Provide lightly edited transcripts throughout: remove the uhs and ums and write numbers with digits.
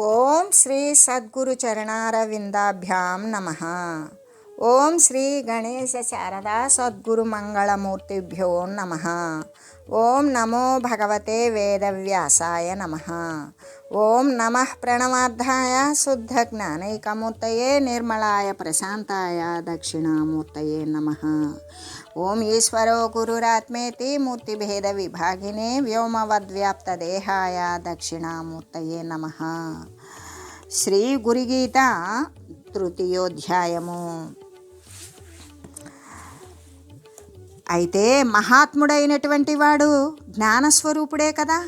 ఓం శ్రీ సద్గురు చరణారవిందాభ్యాం నమః. ఓం శ్రీ గణేశ శారదా సద్గురు మంగళమూర్తిభ్యో నమః. ఓం నమో భగవతే వేదవ్యాసాయ నమః. ఓం నమః ప్రణవార్థాయ శుద్ధ జ్ఞానైకమూర్తయే నిర్మలాయ ప్రశాంతాయ దక్షిణామూర్తయే నమః. ఓం ఈశ్వరో గురురాత్మేతి మూర్తిభేద విభాగినే వ్యోమవద్వ్యాప్తదేహాయ దక్షిణామూర్తయే నమః. శ్రీ గురుగీత తృతీయోధ్యాయము. అయితే మహాత్ముడైనటువంటి వాడు జ్ఞానస్వరూపుడే కదా.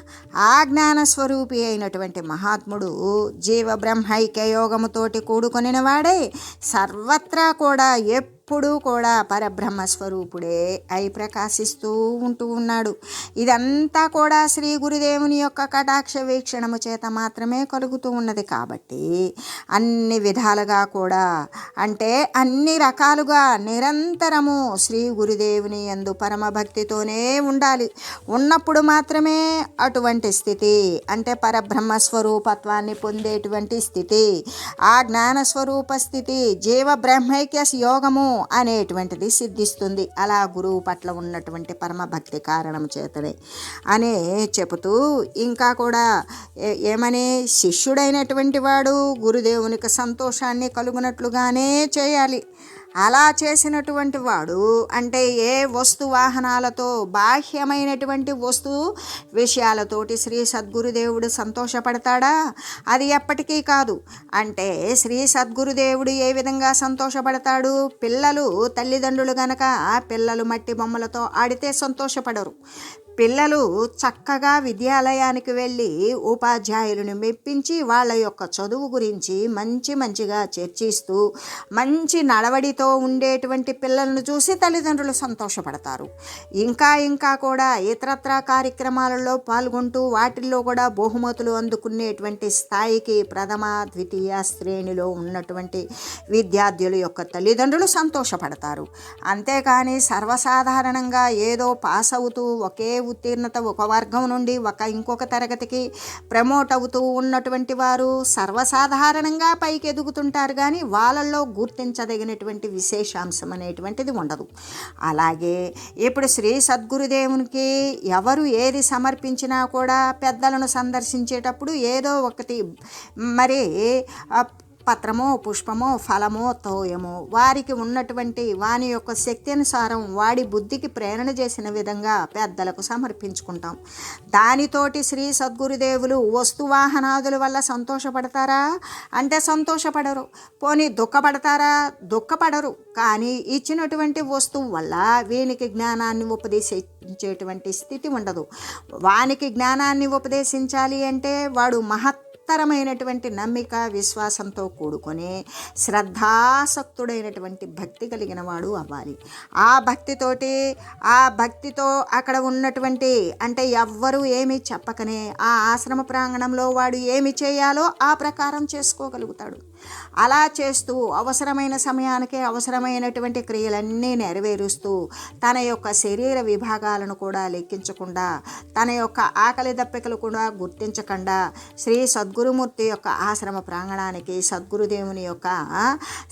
ఆ జ్ఞానస్వరూపి అయినటువంటి మహాత్ముడు జీవబ్రహ్మైక్య యోగముతోటి కూడుకొనిన వాడై సర్వత్రా కూడా ఎప్పుడూ కూడా పరబ్రహ్మస్వరూపుడే అయి ప్రకాశిస్తూ ఉంటూ ఉన్నాడు. ఇదంతా కూడా శ్రీ గురుదేవుని యొక్క కటాక్ష వీక్షణము చేత మాత్రమే కలుగుతూ ఉన్నది. కాబట్టి అన్ని విధాలుగా కూడా అంటే అన్ని రకాలుగా నిరంతరము శ్రీ గురుదేవుని యందు పరమభక్తితోనే ఉండాలి. ఉన్నప్పుడు మాత్రమే అటువంటి స్థితి అంటే పరబ్రహ్మస్వరూపత్వాన్ని పొందేటువంటి స్థితి, ఆ జ్ఞానస్వరూప స్థితి, జీవ బ్రహ్మైక్య యోగము అనేటువంటిది సిద్ధిస్తుంది. అలా గురువు పట్ల ఉన్నటువంటి పరమభక్తి కారణం చేతనే అని చెబుతూ ఇంకా కూడా ఏమని, శిష్యుడైనటువంటి వాడు గురుదేవునికి సంతోషాన్ని కలుగునట్లుగానే చేయాలి. అలా చేసినటువంటి వాడు అంటే ఏ వస్తు వాహనాలతో బాహ్యమైనటువంటి వస్తు విషయాలతోటి శ్రీ సద్గురుదేవుడు సంతోషపడతాడా? అది ఎప్పటికీ కాదు. అంటే శ్రీ సద్గురుదేవుడు ఏ విధంగా సంతోషపడతాడు? పిల్లలు తల్లిదండ్రులు గనక పిల్లలు మట్టి బొమ్మలతో ఆడితే సంతోషపడరు. పిల్లలు చక్కగా విద్యాలయానికి వెళ్ళి ఉపాధ్యాయులను మెప్పించి వాళ్ళ యొక్క చదువు గురించి మంచిగా చర్చిస్తూ మంచి ఉండేటువంటి పిల్లలను చూసి తల్లిదండ్రులు సంతోషపడతారు. ఇంకా కూడా ఇతరత్రా కార్యక్రమాలలో పాల్గొంటూ వాటిల్లో కూడా బహుమతులు అందుకునేటువంటి స్థాయికి ప్రథమ ద్వితీయ శ్రేణిలో ఉన్నటువంటి విద్యార్థుల యొక్క తల్లిదండ్రులు సంతోషపడతారు. అంతేకాని సర్వసాధారణంగా ఏదో పాస్ అవుతూ ఒకే ఉత్తీర్ణత ఒక వర్గం నుండి ఇంకొక తరగతికి ప్రమోట్ అవుతూ ఉన్నటువంటి వారు సర్వసాధారణంగా పైకి ఎదుగుతుంటారు, కానీ వాళ్ళల్లో గుర్తించదగినటువంటి విశేషాంశం అనేటువంటిది ఉండదు. అలాగే ఇప్పుడు శ్రీ సద్గురుదేవునికి ఎవరు ఏది సమర్పించినా కూడా పెద్దలను సందర్శించేటప్పుడు ఏదో ఒకటి మరి పత్రమో పుష్పమో ఫలమో తోయమో వారికి ఉన్నటువంటి వాని యొక్క శక్తి అనుసారం వాడి బుద్ధికి ప్రేరణ చేసిన విధంగా పెద్దలకు సమర్పించుకుంటాం. దానితోటి శ్రీ సద్గురుదేవులు వస్తువాహనాదుల వల్ల సంతోషపడతారా అంటే సంతోషపడరు. పోనీ దుఃఖపడతారా? దుఃఖపడరు. కానీ ఇచ్చినటువంటి వస్తువు వల్ల వీనికి జ్ఞానాన్ని ఉపదేశించేటువంటి స్థితి ఉండదు. వానికి జ్ఞానాన్ని ఉపదేశించాలి అంటే వాడు మహత్తరమైనటువంటి నమ్మిక విశ్వాసంతో కూడుకొని శ్రద్ధాసక్తుడైనటువంటి భక్తి కలిగిన వాడు అవ్వాలి. ఆ భక్తితో అక్కడ ఉన్నటువంటి అంటే ఎవ్వరూ ఏమీ చెప్పకనే ఆ ఆశ్రమ ప్రాంగణంలో వాడు ఏమి చేయాలో ఆ ప్రకారం చేసుకోగలుగుతాడు. అలా చేస్తూ అవసరమైన సమయానికి అవసరమైనటువంటి క్రియలన్నీ నెరవేరుస్తూ తన యొక్క శరీర విభాగాలను కూడా లెక్కించకుండా తన యొక్క ఆకలి దప్పికలు కూడా గుర్తించకుండా శ్రీ సద్గురుమూర్తి యొక్క ఆశ్రమ ప్రాంగణానికి సద్గురుదేవుని యొక్క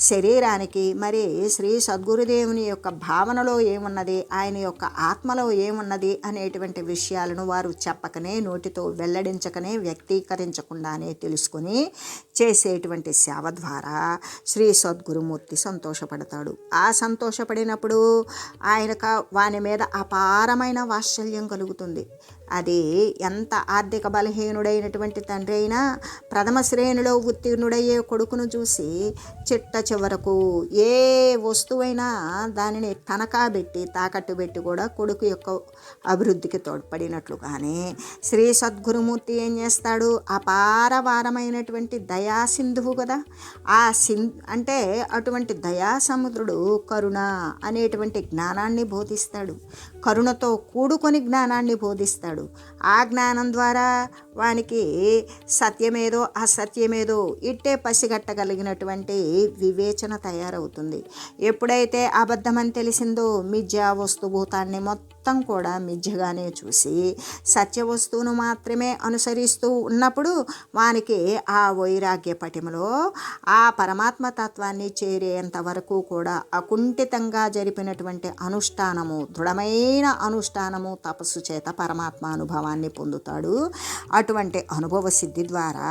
శరీరానికి మరి శ్రీ సద్గురుదేవుని యొక్క భావనలో ఏమున్నది, ఆయన యొక్క ఆత్మలో ఏమున్నది అనేటువంటి విషయాలను వారు చెప్పకనే నోటితో వెల్లడించకనే వ్యక్తీకరించకుండానే తెలుసుకొని చేసేటువంటి సేవ ద్వారా శ్రీ సద్గురుమూర్తి సంతోషపడతాడు. ఆ సంతోషపడినప్పుడు ఆయనకు వాని మీద అపారమైన వాత్సల్యం కలుగుతుంది. అది ఎంత ఆర్థిక బలహీనుడైనటువంటి తండ్రి అయినా ప్రథమ శ్రేణిలో ఉత్తీర్ణుడయ్యే కొడుకును చూసి చిట్ట చివరకు ఏ వస్తువైనా దానిని తనఖా పెట్టి తాకట్టు పెట్టి కూడా కొడుకు యొక్క అభివృద్ధికి తోడ్పడినట్లుగానే శ్రీ సద్గురుమూర్తి ఏం చేస్తాడు? అపారవారమైనటువంటి దయాసింధువు కదా. అంటే అటువంటి దయాసముద్రుడు కరుణ అనేటువంటి జ్ఞానాన్ని బోధిస్తాడు. కరుణతో కూడుకొని జ్ఞానాన్ని బోధిస్తాడు. ఆ జ్ఞానం ద్వారా వానికి సత్యమేదో అసత్యమేదో ఇట్టే పసిగట్టగలిగినటువంటి వివేచన తయారవుతుంది. ఎప్పుడైతే అబద్ధమని తెలిసిందో మిథ్యా వస్తుభూతాన్ని మొత్తం కూడా మిథ్యగానే చూసి సత్య వస్తువును మాత్రమే అనుసరిస్తూ ఉన్నప్పుడు వానికి ఆ వైరాగ్య పటిమలో ఆ పరమాత్మ తత్వాన్ని చేరేంత వరకు కూడా అకుంఠితంగా జరిపినటువంటి అనుష్ఠానము, దృఢమైన అనుష్ఠానము, తపస్సు చేత పరమాత్మ అనుభవాన్ని పొందుతాడు. అటువంటి అనుభవ సిద్ధి ద్వారా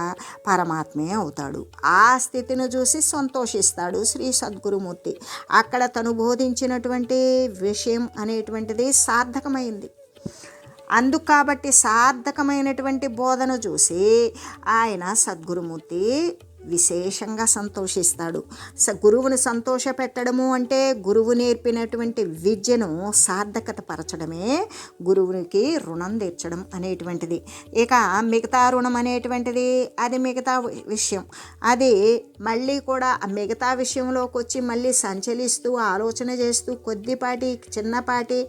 పరమాత్మే అవుతాడు. ఆ స్థితిని చూసి సంతోషిస్తాడు శ్రీ సద్గురుమూర్తి. అక్కడ తను బోధించినటువంటి విషయం అనేటువంటిది సార్థకమైంది. అందుకు కాబట్టి సార్థకమైనటువంటి బోధన చూసి ఆయన సద్గురుమూర్తి విశేషంగా సంతోషిస్తాడు. గురువుని సంతోష పెట్టడము అంటే గురువు నేర్పినటువంటి విద్యను సార్థకత పరచడమే గురువునికి రుణం తీర్చడం అనేటువంటిది. ఇక మిగతా రుణం అనేటువంటిది అది మిగతా విషయం. అది మళ్ళీ కూడా ఆ మిగతా విషయంలోకి వచ్చి మళ్ళీ సంచలిస్తూ ఆలోచన చేస్తూ కొద్దిపాటి చిన్నపాటి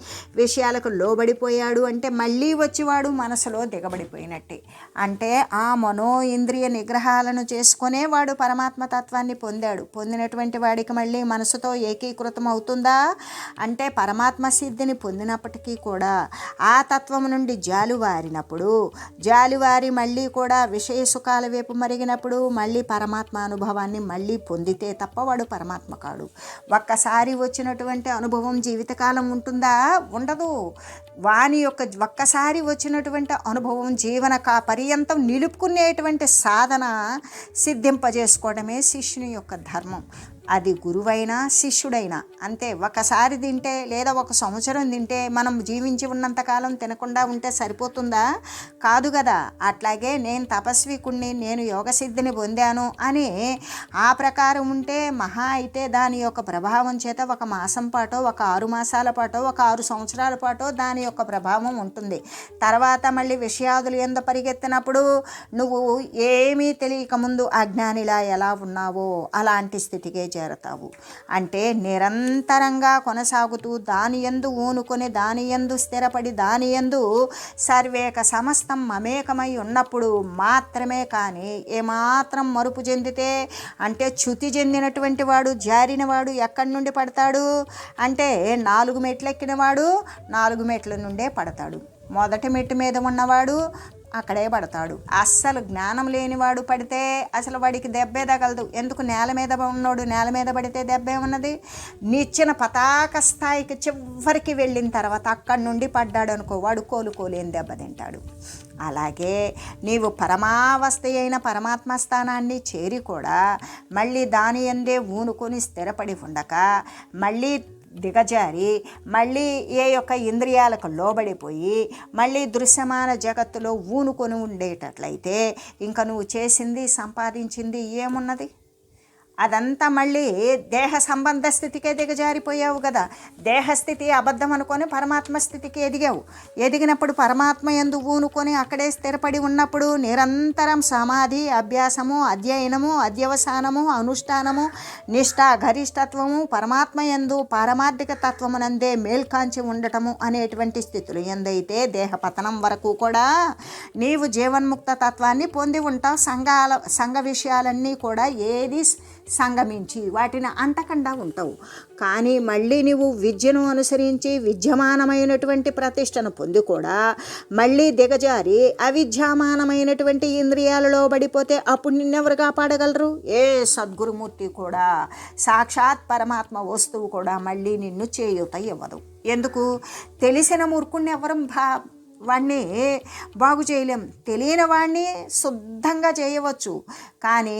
విషయాలకు లోబడిపోయాడు అంటే మళ్ళీ వచ్చివాడు మనసులో దిగబడిపోయినట్టే. అంటే ఆ మనో ఇంద్రియ నిగ్రహాలను చేసుకునే వాడు పరమాత్మ తత్వాన్ని పొందినటువంటి వాడికి మళ్ళీ మనసుతో ఏకీకృతం అవుతుందా అంటే పరమాత్మ సిద్ధిని పొందినప్పటికీ కూడా ఆ తత్వం నుండి జాలువారి మళ్ళీ కూడా విషయ సుఖాల వైపు మరిగినప్పుడు మళ్ళీ పరమాత్మ అనుభవాన్ని మళ్ళీ పొందితే తప్ప వాడు పరమాత్మ కాడు. ఒక్కసారి వచ్చినటువంటి అనుభవం జీవితకాలం ఉంటుందా? ఉండదు. వాని యొక్క ఒక్కసారి వచ్చినటువంటి అనుభవం జీవన పర్యంతం నిలుపుకునేటువంటి సాధన సిద్ధింపజేసుకోవడమే శిష్యుని యొక్క ధర్మం. అది గురువైనా శిష్యుడైనా అంతే. ఒకసారి తింటే లేదా ఒక సంవత్సరం తింటే మనం జీవించి ఉన్నంతకాలం తినకుండా ఉంటే సరిపోతుందా? కాదు కదా. అట్లాగే నేను తపస్వికుణ్ణి, నేను యోగసిద్ధిని పొందాను అని ఆ ప్రకారం ఉంటే మహా అయితే దాని యొక్క ప్రభావం చేత ఒక మాసం పాటో, ఒక 6 మాసాల పాటో, ఒక 6 సంవత్సరాల పాటో దాని యొక్క ప్రభావం ఉంటుంది. తర్వాత మళ్ళీ విషయాదులు ఎందు పరిగెత్తినప్పుడు నువ్వు ఏమీ తెలియక ముందు అజ్ఞానిలా ఎలా ఉన్నావో అలాంటి స్థితికే చేరతావు. అంటే నిరంతరంగా కొనసాగుతూ దాని యందు ఊనుకొని దాని యందు స్థిరపడి దాని యందు సర్వేక సమస్తం మమేకమై ఉన్నప్పుడు మాత్రమే. కానీ ఏమాత్రం మరుపు చెందితే అంటే చ్యుతి చెందినటువంటి వాడు, జారినవాడు ఎక్కడి నుండి పడతాడు అంటే 4 మెట్లు ఎక్కినవాడు 4 మెట్ల నుండే పడతాడు. మొదటి మెట్టు మీద ఉన్నవాడు అక్కడే పడతాడు. అస్సలు జ్ఞానం లేనివాడు పడితే అసలు వాడికి దెబ్బే తగలదు. ఎందుకు? నేల మీద ఉన్నాడు, నేల మీద పడితే దెబ్బే ఉన్నది. నిచ్చిన పతాక స్థాయికి చివరికి వెళ్ళిన తర్వాత అక్కడి నుండి పడ్డాడు అనుకో, వాడు కోలుకోలేని దెబ్బ తింటాడు. అలాగే నీవు పరమావస్థ అయిన పరమాత్మ స్థానాన్ని చేరి కూడా మళ్ళీ దాని యందే ఊనుకొని స్థిరపడి ఉండక మళ్ళీ దిగజారి మళ్ళీ ఏ యొక్క ఇంద్రియాలకు లోబడిపోయి మళ్ళీ దృశ్యమాన జగత్తులో ఊనుకొని ఉండేటట్లయితే ఇంకా నువ్వు చేసింది సంపాదించింది ఏమున్నది? అదంతా మళ్ళీ దేహ సంబంధ స్థితికే దిగజారిపోయావు కదా. దేహస్థితి అబద్ధం అనుకొని పరమాత్మ స్థితికి ఎదిగినప్పుడు పరమాత్మ యందు ఊనుకొని అక్కడే స్థిరపడి ఉన్నప్పుడు నిరంతరం సమాధి, అభ్యాసము, అధ్యయనము, అధ్యవసానము, అనుష్ఠానము, నిష్ఠ, గరిష్టత్వము, పరమాత్మ యందు పారమార్థిక తత్వమునందే మేల్కాంచి ఉండటము అనేటువంటి స్థితులు ఎందైతే దేహ పతనం వరకు కూడా నీవు జీవన్ముక్త తత్వాన్ని పొంది ఉంటావు. సంఘ విషయాలన్నీ కూడా ఏది సంగమించి వాటిని అంటకుండా ఉంటావు. కానీ మళ్ళీ నువ్వు విద్యను అనుసరించి విద్యమానమైనటువంటి ప్రతిష్టను పొంది కూడా మళ్ళీ దిగజారి అవిద్యమానమైనటువంటి ఇంద్రియాలలో పడిపోతే అప్పుడు నిన్నెవరు కాపాడగలరు? ఏ సద్గురుమూర్తి కూడా, సాక్షాత్ పరమాత్మ వస్తువు కూడా మళ్ళీ నిన్ను చేయూత ఇవ్వదు. ఎందుకు? తెలిసిన మూర్ఖుణ్ణి ఎవరు వాడిని బాగు చేయలేం. తెలియని వాడిని శుద్ధంగా చేయవచ్చు, కానీ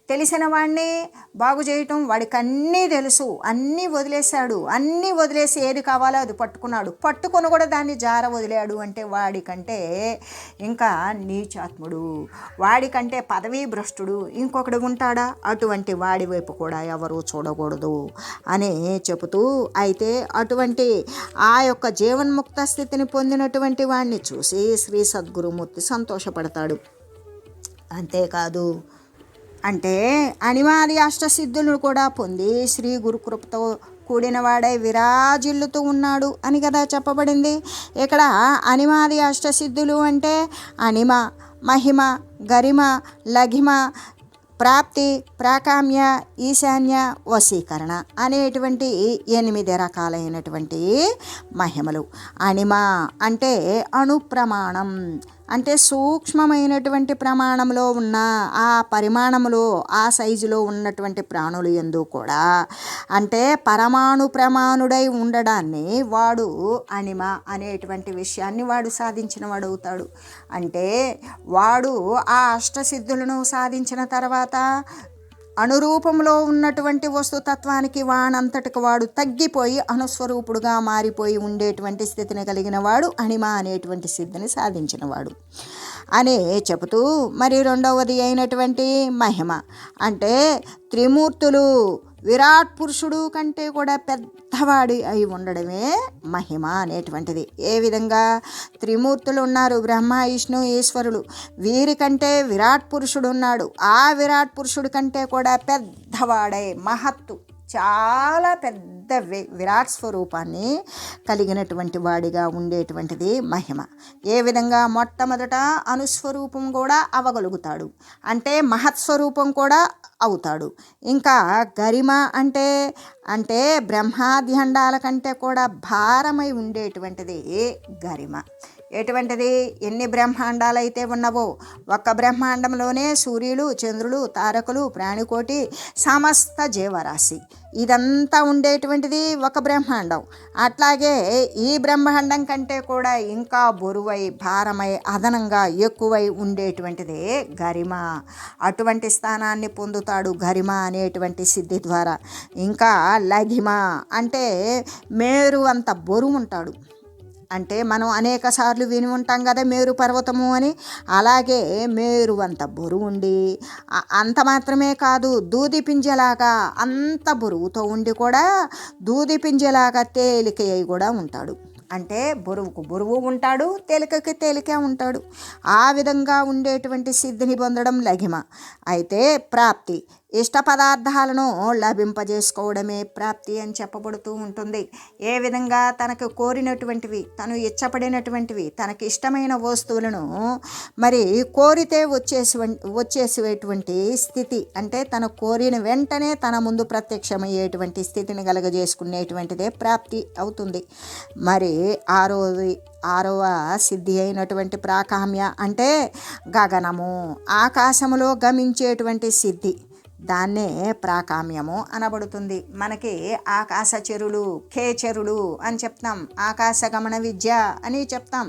తెలిసిన వాడిని బాగు చేయటం వాడికి అన్నీ తెలుసు, అన్నీ వదిలేశాడు, అన్నీ వదిలేసి ఏది కావాలో అది పట్టుకొని కూడా దాన్ని జార వదిలాడు అంటే వాడికంటే ఇంకా నీచాత్ముడు, వాడికంటే పదవీ భ్రష్టుడు ఇంకొకడు ఉంటాడా? అటువంటి వాడి వైపు కూడా ఎవరు చూడకూడదు అని చెబుతూ, అయితే అటువంటి ఆ యొక్క జీవన్ముక్త స్థితిని పొందినటువంటి వాడిని చూసి శ్రీ సద్గురుమూర్తి సంతోషపడతాడు. అంతేకాదు, అంటే అనివార్య అష్టసిద్ధులను కూడా పొంది శ్రీ గురుకృపతో కూడినవాడై విరాజిల్లుతూ ఉన్నాడు అని కదా చెప్పబడింది. ఇక్కడ అనిమాది అష్టసిద్ధులు అంటే అనిమ, మహిమ, గరిమ, లఘిమ, ప్రాప్తి, ప్రాకామ్య, ఈశాన్య, వశీకరణ అనేటువంటి 8 రకాలైనటువంటి మహిమలు. అణిమ అంటే అణుప్రమాణం, అంటే సూక్ష్మమైనటువంటి ప్రమాణంలో ఉన్న ఆ పరిమాణంలో ఆ సైజులో ఉన్నటువంటి ప్రాణులు యందు కూడా అంటే పరమాణు ప్రమాణుడై ఉండడాన్ని వాడు అణిమ అనేటువంటి విషయాన్ని వాడు సాధించిన వాడు అవుతాడు. అంటే వాడు ఆ అష్టసిద్ధులను సాధించిన తర్వాత అణురూపంలో ఉన్నటువంటి వస్తుతత్వానికి వానంతటికి వాడు తగ్గిపోయి అణుస్వరూపుడుగా మారిపోయి ఉండేటువంటి స్థితిని కలిగిన వాడు అణిమ అనేటువంటి సిద్ధిని సాధించినవాడు అనే చెబుతూ, మరి రెండవది అయినటువంటి మహిమ అంటే త్రిమూర్తులు విరాట్ పురుషుడు కంటే కూడా పెద్దవాడి అయి ఉండడమే మహిమ అనేటువంటిది. ఏ విధంగా త్రిమూర్తులు ఉన్నారు, బ్రహ్మ, విష్ణు, ఈశ్వరులు. వీరికంటే విరాట్ పురుషుడు ఉన్నాడు. ఆ విరాట్ పురుషుడి కంటే కూడా పెద్దవాడై మహత్తు, చాలా పెద్ద విరాట్ స్వరూపాన్ని కలిగినటువంటి వాడిగా ఉండేటువంటిది మహిమ. ఏ విధంగా మొట్టమొదట అనుస్వరూపం కూడా అవ్వగలుగుతాడు, అంటే మహత్స్వరూపం కూడా అవుతాడు. ఇంకా గరిమ అంటే అంటే బ్రహ్మాద్యండాల కంటే కూడా భారమై ఉండేటువంటిది గరిమ. ఎటువంటిది? ఎన్ని బ్రహ్మాండాలు అయితే ఉన్నవో ఒక్క బ్రహ్మాండంలోనే సూర్యులు, చంద్రులు, తారకులు, ప్రాణికోటి, సమస్త జీవరాశి ఇదంతా ఉండేటువంటిది ఒక బ్రహ్మాండం. అట్లాగే ఈ బ్రహ్మాండం కంటే కూడా ఇంకా బరువై, భారమై, అదనంగా ఎక్కువై ఉండేటువంటిదే గరిమ. అటువంటి స్థానాన్ని పొందుతాడు గరిమ అనేటువంటి సిద్ధి ద్వారా. ఇంకా లఘిమ అంటే మేరు అంత బరువు ఉంటాడు. అంటే మనం అనేక సార్లు విని ఉంటాం కదా మేరు పర్వతము అని. అలాగే మేరు అంత బరువు ఉండి, అంత మాత్రమే కాదు, దూది పింజలాగా అంత బరువుతో ఉండి కూడా దూది పింజలాగా తేలిక అయి కూడా ఉంటాడు. అంటే బరువుకు బరువు ఉంటాడు, తేలికకి తేలికే ఉంటాడు. ఆ విధంగా ఉండేటువంటి సిద్ధిని పొందడం లఘిమ. అయితే ప్రాప్తి, ఇష్ట పదార్థాలను లభింపజేసుకోవడమే ప్రాప్తి అని చెప్పబడుతూ ఉంటుంది. ఏ విధంగా తనకు కోరినటువంటివి, తను ఇచ్చపడినటువంటివి, తనకి ఇష్టమైన వస్తువులను మరి కోరితే వచ్చేసేటువంటి స్థితి, అంటే తన కోరిన వెంటనే తన ముందు ప్రత్యక్షమయ్యేటువంటి స్థితిని కలగజేసుకునేటువంటిదే ప్రాప్తి అవుతుంది. మరి ఆరవ సిద్ధి అయినటువంటి ప్రాకామ్య అంటే గగనము, ఆకాశములో గమించేటువంటి సిద్ధి, దాన్నే ప్రాకామ్యము అనబడుతుంది. మనకి ఆకాశ చెరులు, ఖేచరులు అని చెప్తాం, ఆకాశ గమన విద్య అని చెప్తాం.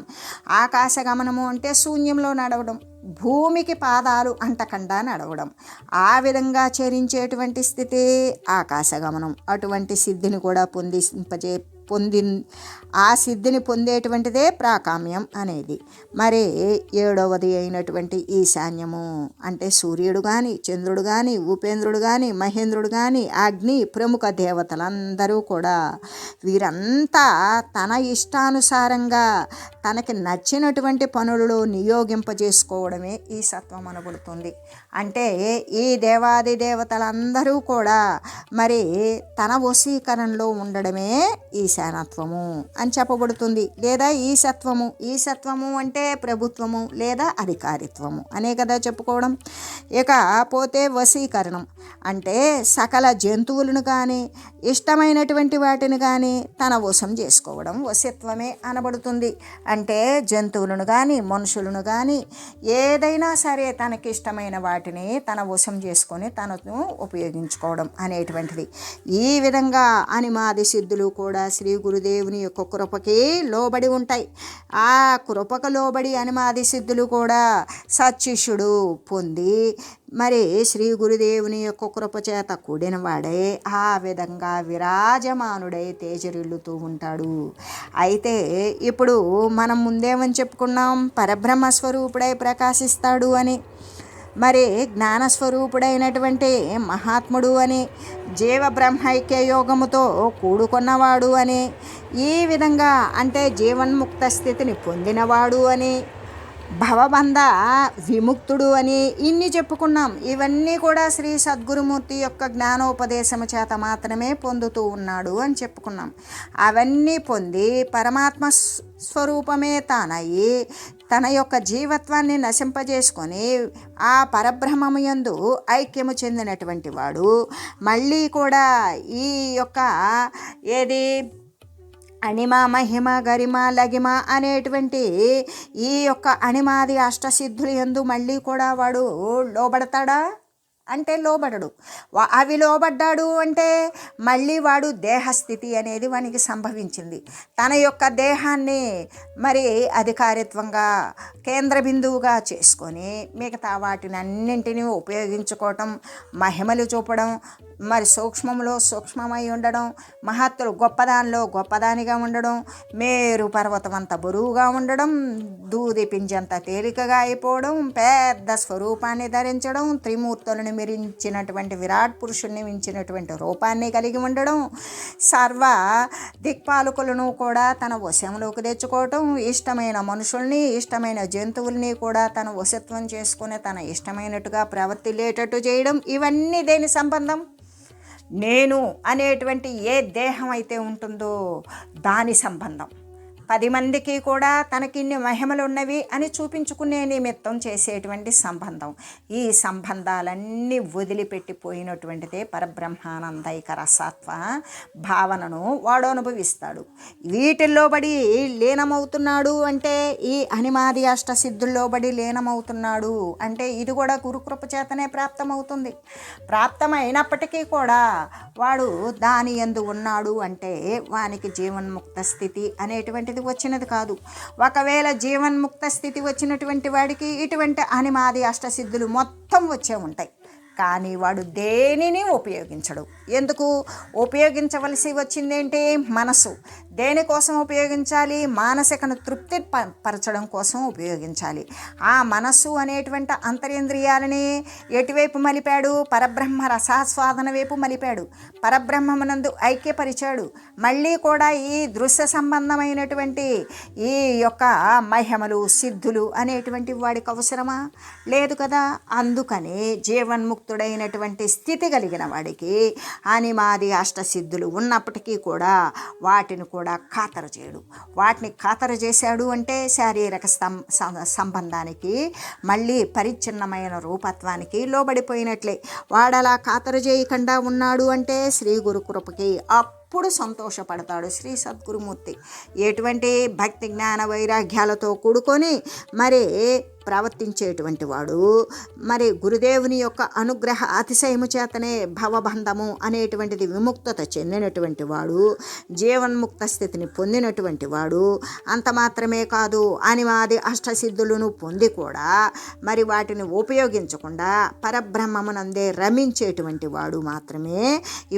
ఆకాశ గమనము అంటే శూన్యంలో నడవడం, భూమికి పాదాలు అంటకుండా నడవడం, ఆ విధంగా చరించేటువంటి స్థితి ఆకాశగమనం. అటువంటి సిద్ధిని కూడా ఆ సిద్ధిని పొందేటువంటిదే ప్రాకామ్యం అనేది. మరి 7వది అయినటువంటి ఈశాన్యము అంటే సూర్యుడు కానీ, చంద్రుడు కానీ, ఉపేంద్రుడు కానీ, మహేంద్రుడు కానీ, అగ్ని, ప్రముఖ దేవతలందరూ కూడా వీరంతా తన ఇష్టానుసారంగా తనకి నచ్చినటువంటి పనులలో నియోగింపజేసుకోవడమే ఈ సత్వం అనబడుతుంది. అంటే ఈ దేవాది దేవతలందరూ కూడా మరి తన వశీకరణలో ఉండడమే ఈశానత్వము అని చెప్పబడుతుంది, లేదా ఈశత్వము. ఈశత్వము అంటే ప్రభుత్వము లేదా అధికారిత్వము అనే కదా చెప్పుకోవడం. ఇక పోతే వశీకరణం అంటే సకల జంతువులను కానీ, ఇష్టమైనటువంటి వాటిని కానీ తన వశం చేసుకోవడం వశత్వమే అనబడుతుంది. అంటే జంతువులను కానీ, మనుషులను కానీ, ఏదైనా సరే తనకి ఇష్టమైన వాటిని తన వశం చేసుకొని తనను ఉపయోగించుకోవడం అనేటువంటిది. ఈ విధంగా అనిమాది సిద్ధులు కూడా శ్రీ గురుదేవుని యొక్క కృపకి లోబడి ఉంటాయి. ఆ కృపకు లోబడి అనిమాది సిద్ధులు కూడా సచ్చిష్యుడు పొంది మరి శ్రీ గురుదేవుని యొక్క కృప చేత కూడిన వాడే ఆ విధంగా విరాజమానుడై తేజరిల్లుతూ ఉంటాడు. అయితే ఇప్పుడు మనం ముందేమని చెప్పుకున్నాం, పరబ్రహ్మ స్వరూపుడై ప్రకాశిస్తాడు అని, మరి జ్ఞానస్వరూపుడైనటువంటి మహాత్ముడు అని, జీవ బ్రహ్మైక్య యోగముతో కూడుకున్నవాడు అని, ఈ విధంగా అంటే జీవన్ముక్త స్థితిని పొందినవాడు అని, భవబంధ విముక్తుడు అని ఇన్ని చెప్పుకున్నాం. ఇవన్నీ కూడా శ్రీ సద్గురుమూర్తి యొక్క జ్ఞానోపదేశము చేత మాత్రమే పొందుతూ ఉన్నాడు అని చెప్పుకున్నాం. అవన్నీ పొంది పరమాత్మ స్వరూపమే తానయ్యి తన యొక్క జీవత్వాన్ని నశింపజేసుకొని ఆ పరబ్రహ్మము యందు ఐక్యము చెందినటువంటి వాడు మళ్ళీ కూడా ఈ యొక్క ఏది అణిమ మహిమ గరిమ లగిమ అనేటువంటి ఈ యొక్క అణిమాది అష్టసిద్ధులు యందు మళ్ళీ కూడా వాడు లోబడతాడా అంటే లోబడడు. అవి లోబడ్డాడు అంటే మళ్ళీ వాడు దేహస్థితి అనేది వానికి సంభవించింది. తన యొక్క దేహాన్ని మరి అధికారిత్వంగా కేంద్ర బిందువుగా చేసుకొని మిగతా వాటిని అన్నింటినీ ఉపయోగించుకోవటం, మహిమలు చూపడం, మరి సూక్ష్మంలో సూక్ష్మమై ఉండడం, మహత్తులు గొప్పదానిలో గొప్పదానిగా ఉండడం, మేరు పర్వతం అంత బరువుగా ఉండడం, దూది పింజంత తేలికగా అయిపోవడం, పెద్ద స్వరూపాన్ని ధరించడం, త్రిమూర్తులను మిరించినటువంటి విరాట్ పురుషుణ్ణి మించినటువంటి రూపాన్ని కలిగి ఉండడం, సర్వ దిక్పాలకులను కూడా తన వశంలోకి తెచ్చుకోవటం, ఇష్టమైన మనుషుల్ని ఇష్టమైన జంతువుల్ని కూడా తన వశత్వం చేసుకుని తన ఇష్టమైనట్టుగా ప్రవర్తిల్లేటట్టు చేయడం. ఇవన్నీ దేని సంబంధం? నేను అనేటువంటి ఏ దేహం అయితే ఉంటుందో దాని సంబంధం. 10 మందికి కూడా తనకిన్ని మహిమలు ఉన్నవి అని చూపించుకునే నిమిత్తం చేసేటువంటి సంబంధం. ఈ సంబంధాలన్నీ వదిలిపెట్టిపోయినటువంటిదే పరబ్రహ్మానందైక రసత్వ భావనను వాడు అనుభవిస్తాడు. వీటిల్లో బడి లీనమవుతున్నాడు అంటే ఈ అనిమాది అష్టసిద్ధుల్లో బడి లీనమవుతున్నాడు అంటే ఇది కూడా గురుకృప చేతనే ప్రాప్తమవుతుంది. ప్రాప్తమైనప్పటికీ కూడా వాడు దాని యందు ఉన్నాడు అంటే వానికి జీవన్ముక్త స్థితి అనేటువంటిది వచ్చినది కాదు. ఒకవేళ జీవన్ముక్త స్థితి వచ్చినటువంటి వాడికి ఇటువంటి అనిమాది అష్టసిద్ధులు మొత్తం వచ్చే ఉంటాయి. కానీ వాడు దేనిని ఉపయోగించడు. ఎందుకు ఉపయోగించవలసి వచ్చిందేంటి? మనసు. దేనికోసం ఉపయోగించాలి? మానసికను తృప్తి పరచడం కోసం ఉపయోగించాలి. ఆ మనస్సు అనేటువంటి అంతరేంద్రియాలని ఎటువైపు మలిపాడు? పరబ్రహ్మ రసాస్వాదన వైపు మలిపాడు. పరబ్రహ్మమునందు ఐక్యపరిచాడు. మళ్ళీ కూడా ఈ దృశ్య సంబంధమైనటువంటి ఈ యొక్క మహిమలు సిద్ధులు అనేటువంటి వాడికి అవసరమా? లేదు కదా. అందుకని జీవన్ముక్తుడైనటువంటి స్థితి కలిగిన వాడికి అనిమాది అష్టసిద్ధులు ఉన్నప్పటికీ కూడా వాటిని కూడా ఖాతరు చేయడు. వాటిని ఖాతరు చేశాడు అంటే శారీరక సంబంధానికి మళ్ళీ పరిచ్ఛిన్నమైన రూపత్వానికి లోబడిపోయినట్లే. వాడలా ఖాతరు చేయకుండా ఉన్నాడు అంటే శ్రీ గురు కృపకి అప్పుడు సంతోషపడతాడు శ్రీ సద్గురుమూర్తి. ఎటువంటి భక్తి జ్ఞాన వైరాగ్యాలతో కూడుకొని మరి ప్రవర్తించేటువంటి వాడు మరి గురుదేవుని యొక్క అనుగ్రహ అతిశయము చేతనే భవబంధము అనేటువంటిది విముక్తత చెందినటువంటి వాడు, జీవన్ముక్త స్థితిని పొందినటువంటి వాడు. అంత మాత్రమే కాదు, అనిమాది అష్టసిద్ధులను పొంది కూడా మరి వాటిని ఉపయోగించకుండా పరబ్రహ్మమునందే రమించేటువంటి వాడు మాత్రమే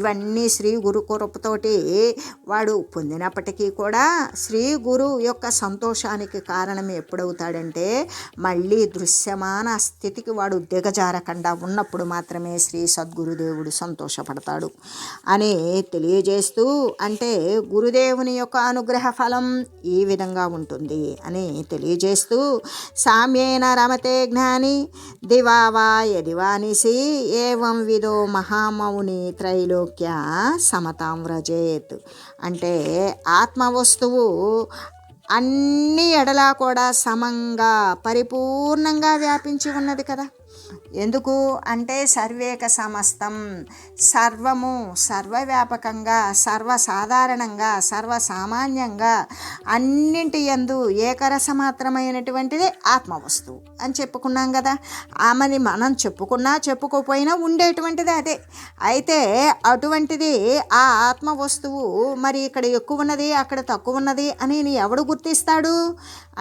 ఇవన్నీ శ్రీ గురు కృపతోటి వాడు పొందినప్పటికీ కూడా శ్రీ గురు యొక్క సంతోషానికి కారణం ఎప్పుడవుతాడంటే మళ్ళీ దృశ్యమాన స్థితికి వాడు దిగజారకుండా ఉన్నప్పుడు మాత్రమే శ్రీ సద్గురుదేవుడు సంతోషపడతాడు అని తెలియజేస్తూ, అంటే గురుదేవుని యొక్క అనుగ్రహ ఫలం ఈ విధంగా ఉంటుంది అని తెలియజేస్తూ, సామ్యేన రమతే జ్ఞాని దివావా యదివానిసి ఏవం విదో మహామౌని త్రైలోక్య సమతాం వ్రజేత్. అంటే ఆత్మవస్తువు అన్ని ఎడలా కూడా సమంగా పరిపూర్ణంగా వ్యాపించి ఉన్నది కదా. ఎందుకు అంటే సర్వేక సమస్తం, సర్వము సర్వవ్యాపకంగా సర్వసాధారణంగా సర్వసామాన్యంగా అన్నింటి యందు ఏకరసమాత్రమైనటువంటిది ఆత్మవస్తువు అని చెప్పుకున్నాం కదా. ఆమెని మనం చెప్పుకున్నా చెప్పుకోపోయినా ఉండేటువంటిది అదే. అయితే అటువంటిది ఆ ఆత్మవస్తువు మరి ఇక్కడ ఎక్కువ ఉన్నది అక్కడ తక్కువ ఉన్నది అని ఎవడు గుర్తిస్తాడు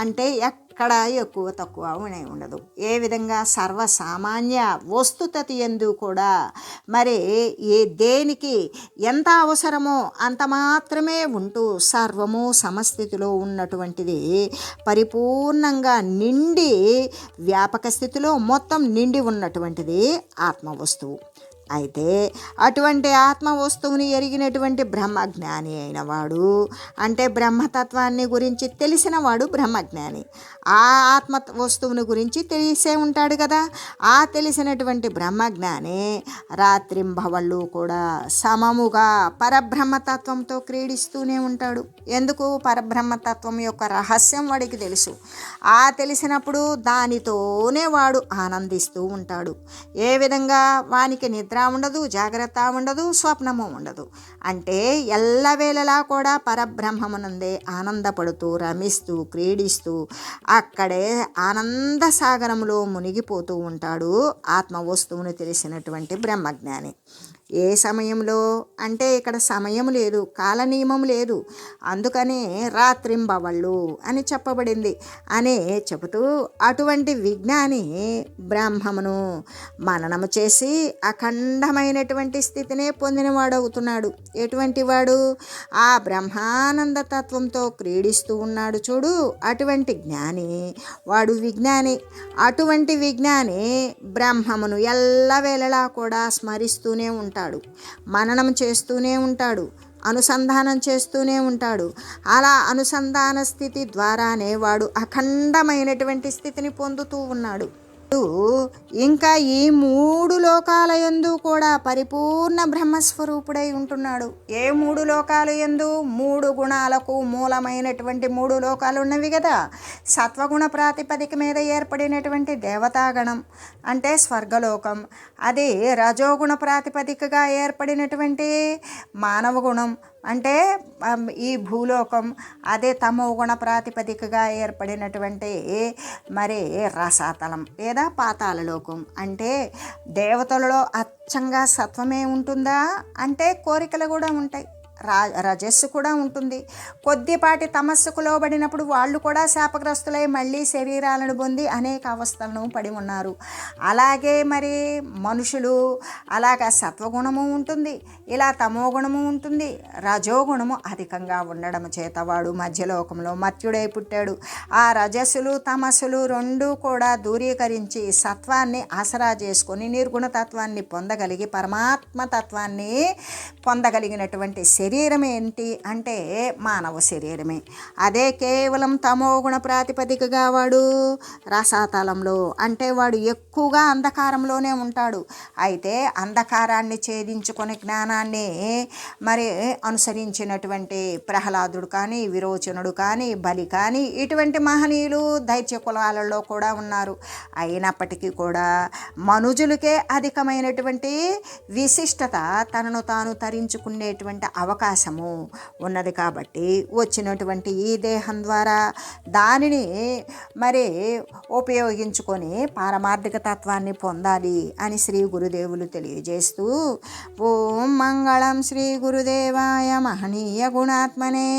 అంటే ఎక్కడ ఎక్కువ తక్కువ ఉండదు. ఏ విధంగా సర్వసామాన్య వస్తుతతి యందు కూడా మరి దేనికి ఎంత అవసరమో అంత మాత్రమే ఉంటూ సర్వము సమస్థితిలో ఉన్నటువంటిది పరిపూర్ణంగా నిండి వ్యాపక స్థితిలో మొత్తం నిండి ఉన్నటువంటిది ఆత్మవస్తువు. అయితే అటువంటి ఆత్మ వస్తువుని ఎరిగినటువంటి బ్రహ్మజ్ఞాని అయిన వాడు, అంటే బ్రహ్మతత్వాన్ని గురించి తెలిసిన వాడు బ్రహ్మజ్ఞాని. ఆ ఆత్మ వస్తువుని గురించి తెలిసే ఉంటాడు కదా. ఆ తెలిసినటువంటి బ్రహ్మజ్ఞాని రాత్రింబవళ్ళు కూడా సమముగా పరబ్రహ్మతత్వంతో క్రీడిస్తూనే ఉంటాడు. ఎందుకు? పరబ్రహ్మతత్వం యొక్క రహస్యం వాడికి తెలుసు. ఆ తెలిసినప్పుడు దానితోనే వాడు ఆనందిస్తూ ఉంటాడు. ఏ విధంగా? వానికి నిద్ర ఉండదు, జాగ్రత్త ఉండదు, స్వప్నము ఉండదు. అంటే ఎల్లవేళలా కూడా పరబ్రహ్మమునందే ఆనందపడుతూ, రమిస్తూ, క్రీడిస్తూ అక్కడే ఆనంద సాగరంలో మునిగిపోతూ ఉంటాడు ఆత్మ వస్తువును తెలిసినటువంటి బ్రహ్మజ్ఞాని. ఏ సమయంలో అంటే ఇక్కడ సమయం లేదు, కాల నియమం లేదు, అందుకనే రాత్రింబవళ్ళు అని చెప్పబడింది అని చెబుతూ అటువంటి విజ్ఞాని బ్రహ్మమును మననము చేసి అఖండమైనటువంటి స్థితినే పొందినవాడవుతున్నాడు. ఎటువంటి వాడు? ఆ బ్రహ్మానంద తత్వంతో క్రీడిస్తూ ఉన్నాడు చూడు, అటువంటి జ్ఞాని వాడు విజ్ఞాని. అటువంటి విజ్ఞాని బ్రహ్మమును ఎల్లవేళలా కూడా స్మరిస్తూనే ఉంటాడు, మననం చేస్తూనే ఉంటాడు, అనుసంధానం చేస్తూనే ఉంటాడు. అలా అనుసంధాన స్థితి ద్వారానే వాడు అఖండమైనటువంటి స్థితిని పొందుతూ ఉన్నాడు. ఇంకా ఈ మూడు లోకాల యందు కూడా పరిపూర్ణ బ్రహ్మస్వరూపుడై ఉంటున్నాడు. ఏ మూడు లోకాలు యందు? మూడు గుణాలకు మూలమైనటువంటి మూడు లోకాలు ఉన్నవి కదా. సత్వగుణ ప్రాతిపదిక మీద ఏర్పడినటువంటి దేవతాగణం అంటే స్వర్గలోకం, అది రజోగుణ ప్రాతిపదికగా ఏర్పడినటువంటి మానవ గుణం అంటే ఈ భూలోకం, అదే తమో గుణ ప్రాతిపదికగా ఏర్పడినటువంటి మరి రసాతలం లేదా పాతాళలోకం. అంటే దేవతలలో అచ్చంగా సత్వమే ఉంటుందా అంటే కోరికలు కూడా ఉంటాయి, రజస్సు కూడా ఉంటుంది. కొద్దిపాటి తమస్సుకు లోబడినప్పుడు వాళ్ళు కూడా శాపగ్రస్తులై మళ్ళీ శరీరాలను పొంది అనేక అవస్థలను పడి ఉన్నారు. అలాగే మరి మనుషులు అలాగా సత్వగుణము ఉంటుంది, ఇలా తమోగుణము ఉంటుంది, రజోగుణము అధికంగా ఉండడం చేత వాడు మధ్యలోకంలో మర్త్యుడై పుట్టాడు. ఆ రజస్సులు తమస్సులు రెండూ కూడా దూరీకరించి సత్వాన్ని ఆసరా చేసుకొని నిర్గుణతత్వాన్ని పొందగలిగి పరమాత్మ తత్వాన్ని పొందగలిగినటువంటి శరీరం ఏంటి అంటే మానవ శరీరమే. అదే కేవలం తమోగుణ ప్రాతిపదికగా వాడు రసాతలంలో అంటే వాడు ఎక్కువగా అంధకారంలోనే ఉంటాడు. అయితే అంధకారాన్ని ఛేదించుకొని జ్ఞానాన్ని మరి అనుసరించినటువంటి ప్రహ్లాదుడు కానీ, విరోచనుడు కానీ, బలి కానీ ఇటువంటి మహనీయులు దైత్య కులాలలో కూడా ఉన్నారు. అయినప్పటికీ కూడా మనుజులకే అధికమైనటువంటి విశిష్టత తనను తాను తరించుకునేటువంటి అవకాశము ఉన్నది. కాబట్టి వచ్చినటువంటి ఈ దేహం ద్వారా దానిని మరి ఉపయోగించుకొని పారమార్థిక తత్వాన్ని పొందాలి అని శ్రీ గురుదేవులు తెలియజేస్తూ ఓం మంగళం శ్రీ గురుదేవాయ మహనీయ గుణాత్మనే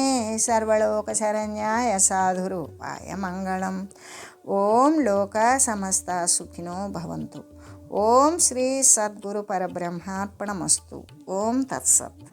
సర్వలోక శరణ్యాయ సాధురూపాయ మంగళం. ఓం లోక సమస్త సుఖినో భవంతు. ఓం శ్రీ సద్గురు పరబ్రహ్మార్పణమస్తు. ఓం తత్సత్.